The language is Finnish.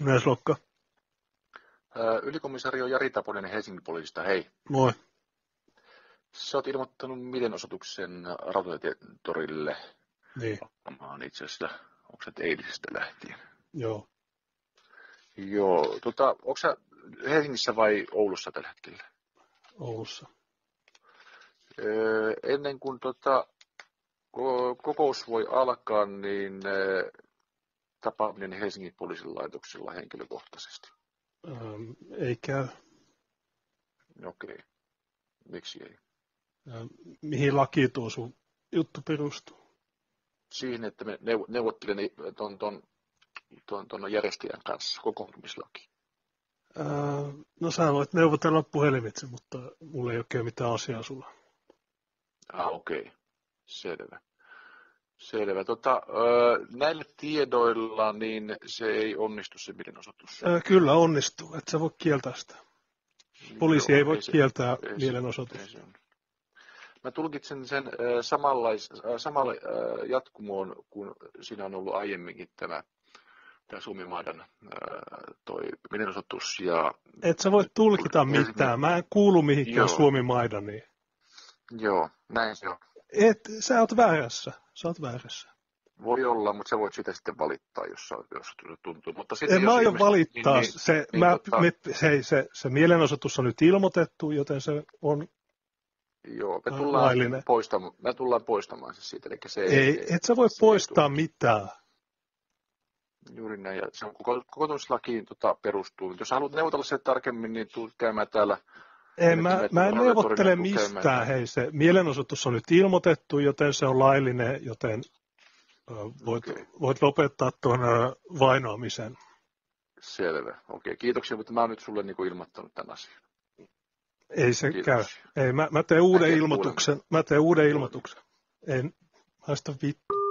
Yleislokka. Ylikomisario Jari Taponen Helsingin poliisista, hei. Moi. Sä oot ilmoittanut mielenosoituksen Rautatietorille. Niin, Itse asiassa, onko se eilisestä lähtien? joo. Joo, onko sä Helsingissä vai Oulussa tällä hetkellä? Oulussa. Ennen kuin kokous voi alkaa, niin tapaaminen Helsingin poliisin laitoksella henkilökohtaisesti. Ei käy. Okei. Miksi ei? Mihin lakiin tuo sun juttu perustuu? Siihen, että me neuvottelen tuon järjestäjän kanssa, kokoontumislaki. No sä voit neuvotella puhelimitse, mutta mulla ei oikein mitään asiaa sulla. Okei. Selvä. Näillä tiedoilla niin se ei onnistu se mielenosoitus. Kyllä onnistuu, et sä voi kieltää sitä. Poliisi ei voi kieltää mielenosoitusta. Mä tulkitsen sen samalle jatkumoon, kun siinä on ollut aiemminkin tämä Suomimaidan toi mielenosoitus. Et sä voi tulkita mitään. Mä en kuulu mihinkään Suomimaidaniin. Joo, näin se on. Sä oot väärässä. Voi olla, mutta sä voit sitä sitten valittaa, jos tuntuu. Mutta en mä aio valittaa. Se mielenosoitus on nyt ilmoitettu, joten se on joo, me tullaan poistamaan se siitä. Eli se et sä voi poistaa mitään. Juuri näin, ja se on kokoontumislakiin perustuu. Jos haluat neuvotella sen tarkemmin, niin tulet käymään täällä. Mä en neuvottele mistään. Hei, se mielenosoitus on nyt ilmoitettu, joten se on laillinen, joten voit lopettaa tuon vainoamisen. Selvä. Okei, kiitoksia, mutta mä oon nyt sulle ilmoittanut tämän asian. Ei se käy. Ei, mä teen uuden ilmoituksen. Ei, haista vittu.